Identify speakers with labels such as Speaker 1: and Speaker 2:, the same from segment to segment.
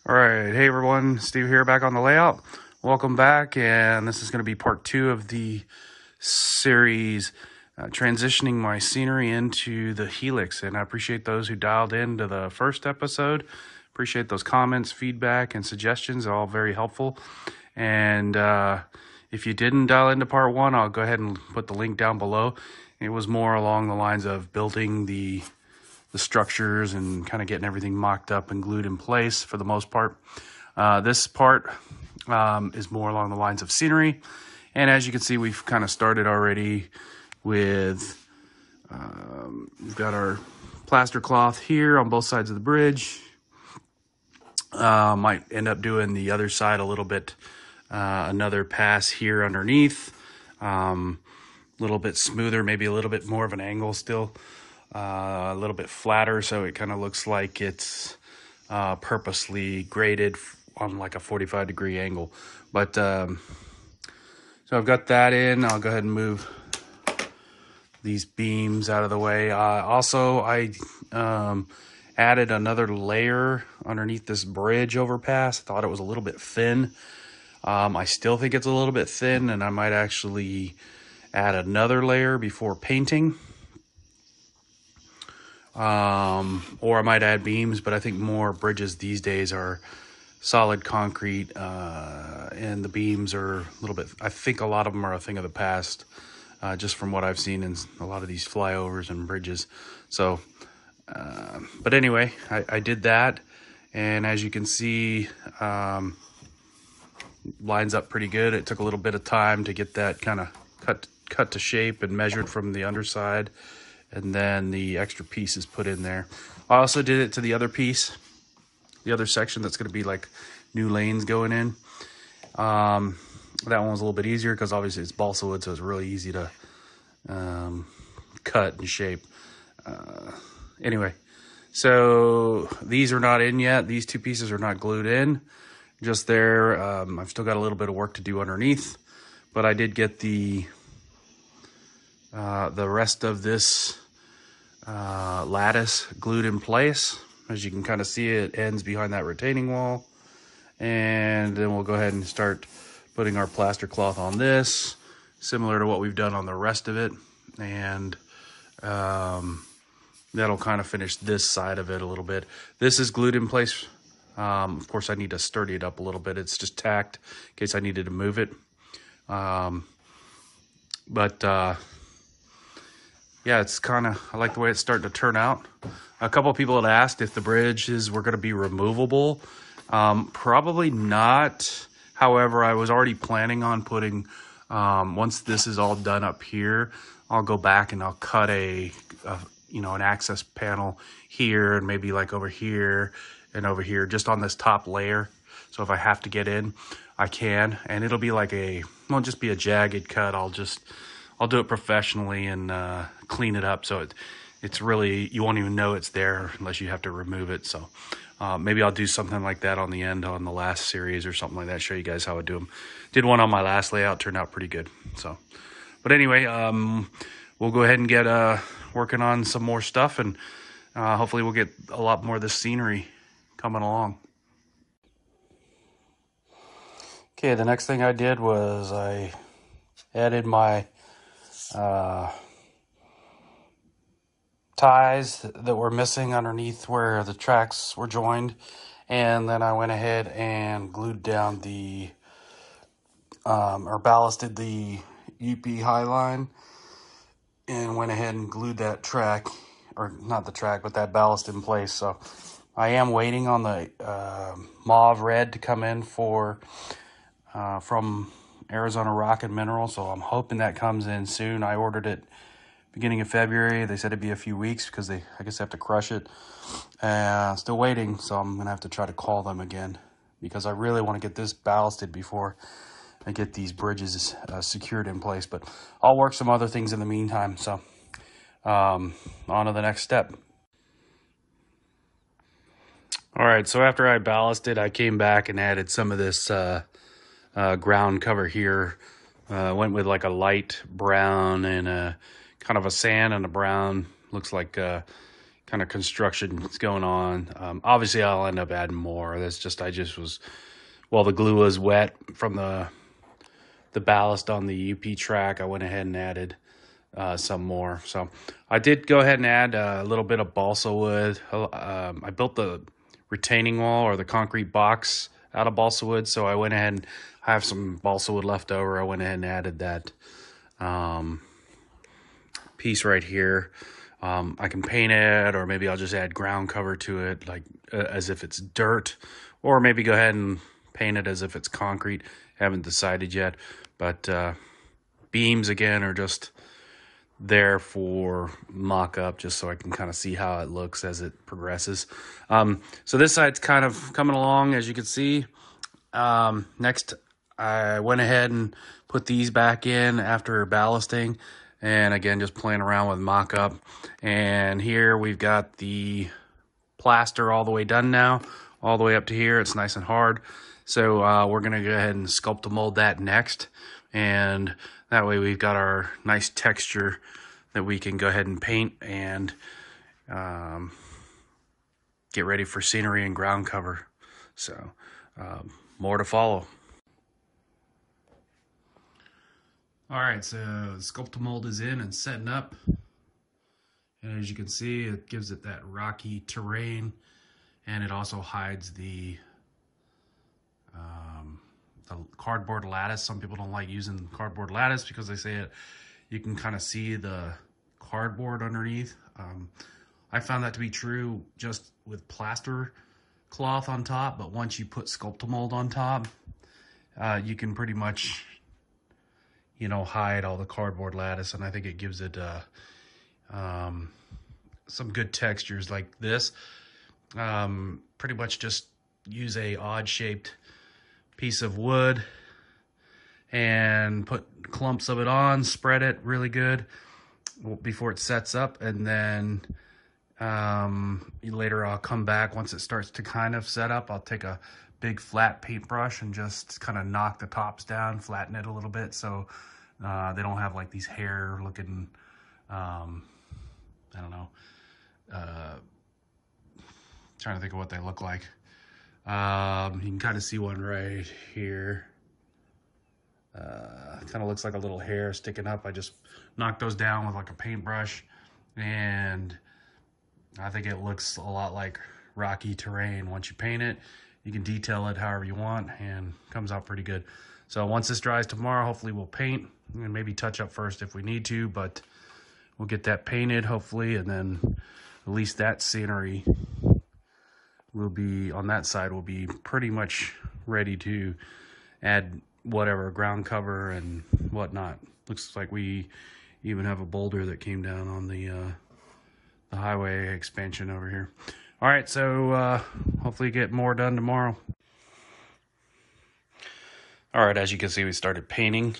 Speaker 1: All right, hey everyone, Steve here back on the layout. Welcome back, and this is going to be part 2 of the series transitioning my scenery into the Helix. And I appreciate those who dialed into the first episode. Appreciate those comments, feedback, and suggestions. They're all very helpful. And if you didn't dial into part 1, I'll go ahead and put the link down below. It was more along the lines of building the structures and kind of getting everything mocked up and glued in place for the most part. This part is more along the lines of scenery. And as you can see, we've kind of started already with, we've got our plaster cloth here on both sides of the bridge. Might end up doing the other side a little bit, another pass here underneath. A little bit smoother, maybe a little bit more of an angle still. A little bit flatter, so it kind of looks like it's purposely graded on like a 45-degree angle. But so I've got that in. I'll go ahead and move these beams out of the way. Also, I added another layer underneath this bridge overpass. I thought it was a little bit thin. I still think it's a little bit thin, and I might actually add another layer before painting. Or I might add beams, but I think more bridges these days are solid concrete, and the beams are a little bit, I think a lot of them are a thing of the past, just from what I've seen in a lot of these flyovers and bridges. So, but anyway, I did that, and as you can see, lines up pretty good. It took a little bit of time to get that kind of cut to shape and measured from the underside. And then the extra piece is put in there. I also did it to the other piece, the other section that's going to be like new lanes going in. That one was a little bit easier because obviously it's balsa wood, so it's really easy to cut and shape. Anyway, so these are not in yet. These two pieces are not glued in, just there. I've still got a little bit of work to do underneath, but I did get the rest of this lattice glued in place. As you can kind of see, it ends behind that retaining wall. And then we'll go ahead and start putting our plaster cloth on this, similar to what we've done on the rest of it. And that'll kind of finish this side of it a little bit. This is glued in place. Of course, I need to sturdy it up a little bit. It's just tacked in case I needed to move it. Yeah, it's kind of, I like the way it's starting to turn out. A couple of people had asked if the bridges were going to be removable. Probably not. However, I was already planning on putting, once this is all done up here, I'll go back and I'll cut an access panel here and maybe like over here and over here, just on this top layer. So if I have to get in, I can. And it'll be like won't just be a jagged cut. I'll do it professionally and clean it up, so it's really, you won't even know it's there unless you have to remove it. So maybe I'll do something like that on the end on the last series or something like that, show you guys how I do them. Did one on my last layout, turned out pretty good. So, but anyway, we'll go ahead and get working on some more stuff, and hopefully we'll get a lot more of this scenery coming along. Okay, the next thing I did was I added my ties that were missing underneath where the tracks were joined, and then I went ahead and glued down the or ballasted the UP high line and went ahead and glued that track, or not the track, but that ballast in place. So I am waiting on the mauve red to come in for from Arizona Rock and Mineral, so I'm hoping that comes in soon. I ordered it beginning of February. They said it'd be a few weeks because I guess they have to crush it. Still waiting, so I'm gonna have to try to call them again because I really want to get this ballasted before I get these bridges secured in place. But I'll work some other things in the meantime. So on to the next step. All right, so after I ballasted, I came back and added some of this ground cover here. Went with like a light brown and a kind of a sand and a brown. Looks like kind of construction that's going on. Obviously, I'll end up adding more. That's just, well, the glue was wet from the ballast on the UP track. I went ahead and added some more. So I did go ahead and add a little bit of balsa wood. I built the retaining wall or the concrete box out of balsa wood. So I went ahead and I have some balsa wood left over. I went ahead and added that piece right here. I can paint it, or maybe I'll just add ground cover to it, like as if it's dirt, or maybe go ahead and paint it as if it's concrete. Haven't decided yet, but beams again are just there for mock-up, just so I can kind of see how it looks as it progresses. So this side's kind of coming along, as you can see. Next, I went ahead and put these back in after ballasting, and again, just playing around with mock-up. And here we've got the plaster all the way done now, all the way up to here. It's nice and hard. So we're going to go ahead and sculpt mold that next. And that way we've got our nice texture that we can go ahead and paint and get ready for scenery and ground cover. So more to follow. All right, so sculpt mold is in and setting up. And as you can see, it gives it that rocky terrain, and it also hides the cardboard lattice. Some people don't like using cardboard lattice because they say you can kind of see the cardboard underneath. I found that to be true just with plaster cloth on top, but once you put Sculptamold on top, you can pretty much, hide all the cardboard lattice, and I think it gives it some good textures like this. Pretty much just use a odd shaped piece of wood and put clumps of it on, spread it really good before it sets up, and then later I'll come back once it starts to kind of set up. I'll take a big flat paintbrush and just kind of knock the tops down, flatten it a little bit so they don't have like these hair looking, I don't know, trying to think of what they look like. You can kind of see one right here. Kind of looks like a little hair sticking up. I just knocked those down with like a paintbrush, and I think it looks a lot like rocky terrain. Once you paint it, you can detail it however you want, and it comes out pretty good. So once this dries tomorrow, hopefully we'll paint and maybe touch up first if we need to, but we'll get that painted hopefully, and then at least that scenery will be, on that side, will be pretty much ready to add whatever ground cover and whatnot. Looks like we even have a boulder that came down on the highway expansion over here. All right, so hopefully get more done tomorrow. All right, as you can see, we started painting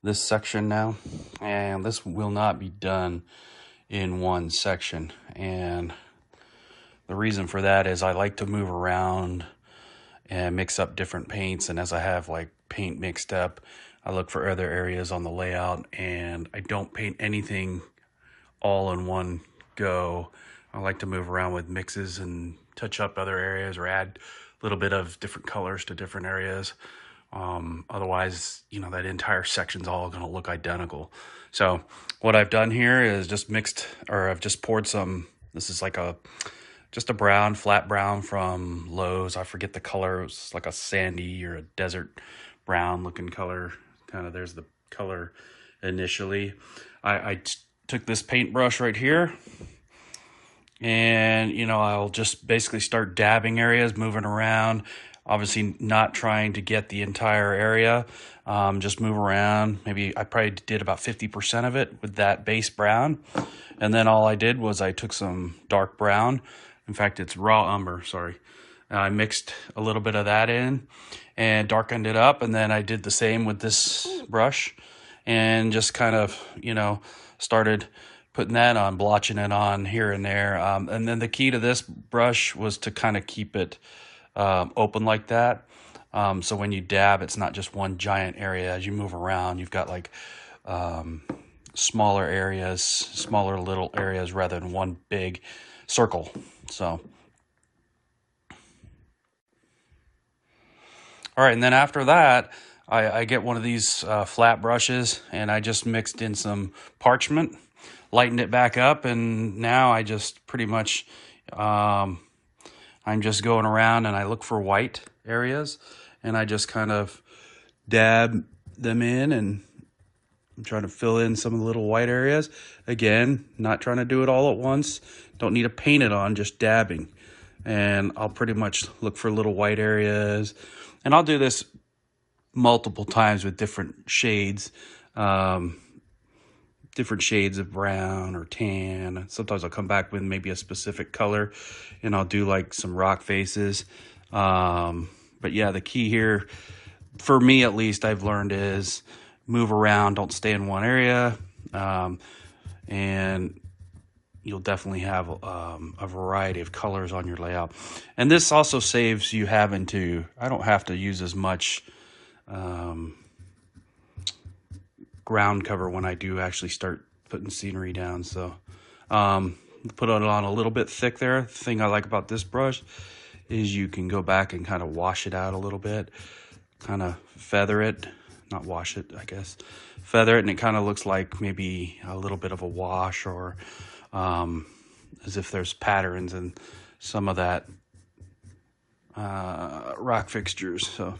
Speaker 1: this section now, and this will not be done in one section. And the reason for that is I like to move around and mix up different paints, and as I have like paint mixed up, I look for other areas on the layout, and I don't paint anything all in one go. I like to move around with mixes and touch up other areas or add a little bit of different colors to different areas. Otherwise, that entire section's all going to look identical. So what I've done here is just I've just poured some, this is like just a brown, flat brown from Lowe's. I forget the color. It's like a sandy or a desert brown looking color. Kind of, there's the color initially. I took this paintbrush right here, and, I'll just basically start dabbing areas, moving around. Obviously not trying to get the entire area. Just move around. Maybe I probably did about 50% of it with that base brown. And then all I did was I took some dark brown. In fact, it's raw umber, sorry. I mixed a little bit of that in and darkened it up. And then I did the same with this brush and just kind of, started putting that on, blotching it on here and there. And then the key to this brush was to kind of keep it open like that. So when you dab, it's not just one giant area. As you move around, you've got like, smaller areas, smaller little areas rather than one big circle. So, all right, and then after that, I get one of these flat brushes, and I just mixed in some parchment, lightened it back up, and now I just pretty much, I'm just going around and I look for white areas, and I just kind of dab them in, and I'm trying to fill in some of the little white areas. Again, not trying to do it all at once. Don't need to paint it on, just dabbing. And I'll pretty much look for little white areas. And I'll do this multiple times with different shades. Different shades of brown or tan. Sometimes I'll come back with maybe a specific color, and I'll do like some rock faces. But yeah, the key here, for me at least, I've learned is move around, don't stay in one area, and you'll definitely have a variety of colors on your layout. And this also saves you having to, I don't have to use as much ground cover when I do actually start putting scenery down. So put it on a little bit thick there. The thing I like about this brush is you can go back and kind of wash it out a little bit, kind of feather it. Not wash it, I guess. Feather it, and it kind of looks like maybe a little bit of a wash, or as if there's patterns in some of that rock fixtures. So,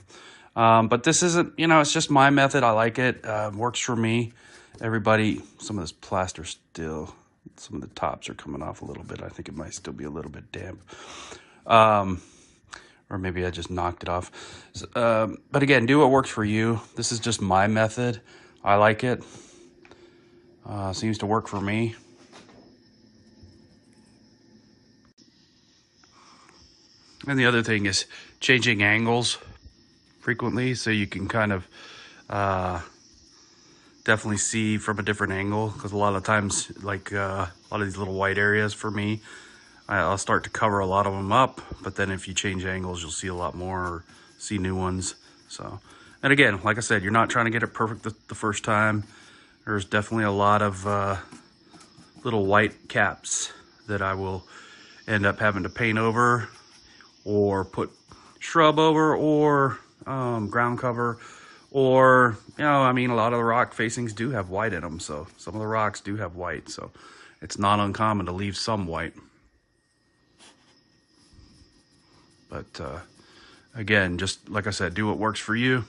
Speaker 1: but this isn't, it's just my method. I like it. Works for me. Everybody, some of this plaster still, some of the tops are coming off a little bit. I think it might still be a little bit damp. Or maybe I just knocked it off. But again, do what works for you. This is just my method. I like it. Seems to work for me. And the other thing is changing angles frequently, so you can kind of definitely see from a different angle. Because a lot of times, like a lot of these little white areas for me, I'll start to cover a lot of them up, but then if you change angles, you'll see a lot more, or see new ones. So, and again, like I said, you're not trying to get it perfect the first time. There's definitely a lot of little white caps that I will end up having to paint over, or put shrub over, or ground cover, or, I mean, a lot of the rock facings do have white in them. So some of the rocks do have white. So it's not uncommon to leave some white. But again, just like I said, do what works for you.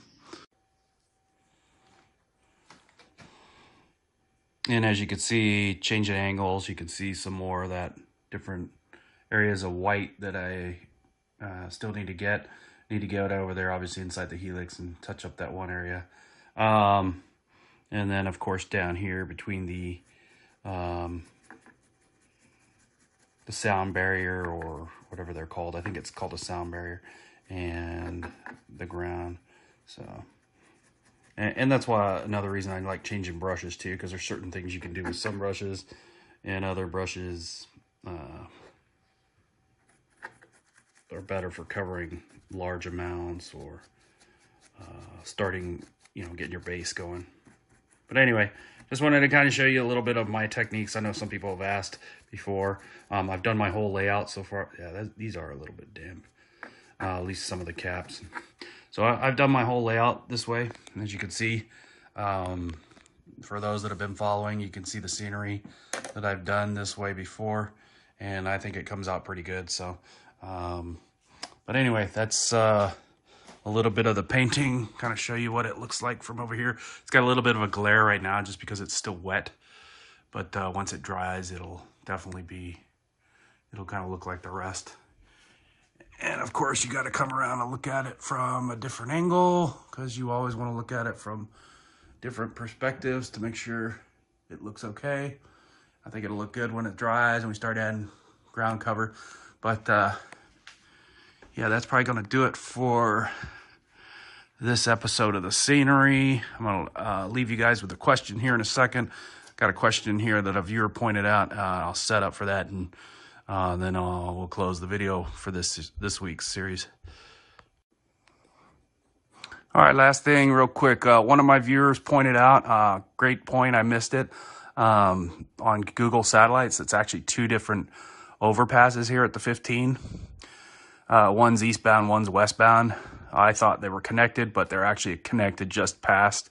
Speaker 1: And as you can see, changing angles, you can see some more of that different areas of white that I still need to get. Need to get over there, obviously, inside the Helix, and touch up that one area. And then, of course, down here between the sound barrier, or whatever they're called. I think it's called a sound barrier, and the ground. So, and that's why another reason I like changing brushes too, because there's certain things you can do with some brushes, and other brushes are better for covering large amounts, or starting, getting your base going. But anyway, just wanted to kind of show you a little bit of my techniques. I know some people have asked before. I've done my whole layout so far. Yeah, these are a little bit damp, at least some of the caps. So I've done my whole layout this way, as you can see. For those that have been following, you can see the scenery that I've done this way before, and I think it comes out pretty good. So, but anyway, that's a little bit of the painting, kind of show you what it looks like from over here. It's got a little bit of a glare right now just because it's still wet, but once it dries, it'll definitely it'll kind of look like the rest. And of course, you got to come around and look at it from a different angle, because you always want to look at it from different perspectives to make sure it looks okay. I think it'll look good when it dries and we start adding ground cover. But yeah, that's probably going to do it for this episode of the scenery. I'm going to leave you guys with a question here in a second. Got a question here that a viewer pointed out. I'll set up for that, and then we'll close the video for this week's series. All right, last thing real quick. One of my viewers pointed out, great point, I missed it, on Google Satellites. It's actually two different overpasses here at the 15. One's eastbound, one's westbound. I thought they were connected, but they're actually connected just past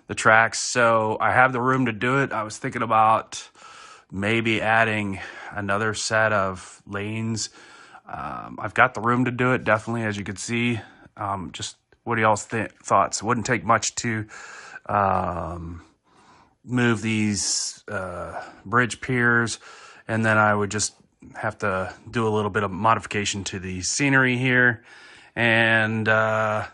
Speaker 1: the tracks. So I have the room to do it. I was thinking about maybe adding another set of lanes. I've got the room to do it, definitely, as you can see. Just what are y'all's thoughts? It wouldn't take much to move these bridge piers, and then I would just have to do a little bit of modification to the scenery here, and I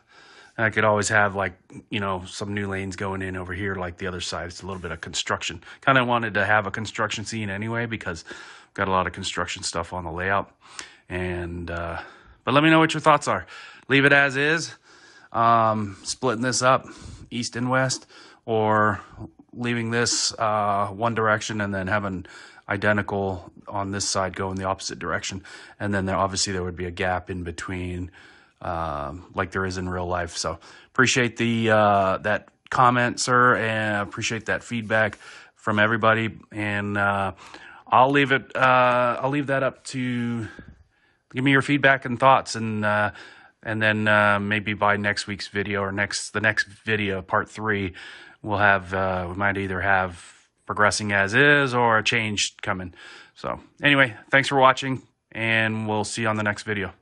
Speaker 1: could always have, like, you know, some new lanes going in over here like the other side. It's a little bit of construction. Kind of wanted to have a construction scene anyway because I've got a lot of construction stuff on the layout. And but let me know what your thoughts are. Leave it as is, splitting this up east and west, or leaving this one direction and then having identical on this side go in the opposite direction. And then obviously there would be a gap in between, like there is in real life. So appreciate the that comment, sir, and appreciate that feedback from everybody. And I'll leave that up to give me your feedback and thoughts, and then maybe by next week's video or the next video, part 3, we'll have we might either have progressing as is or a change coming. So anyway, thanks for watching, and we'll see you on the next video.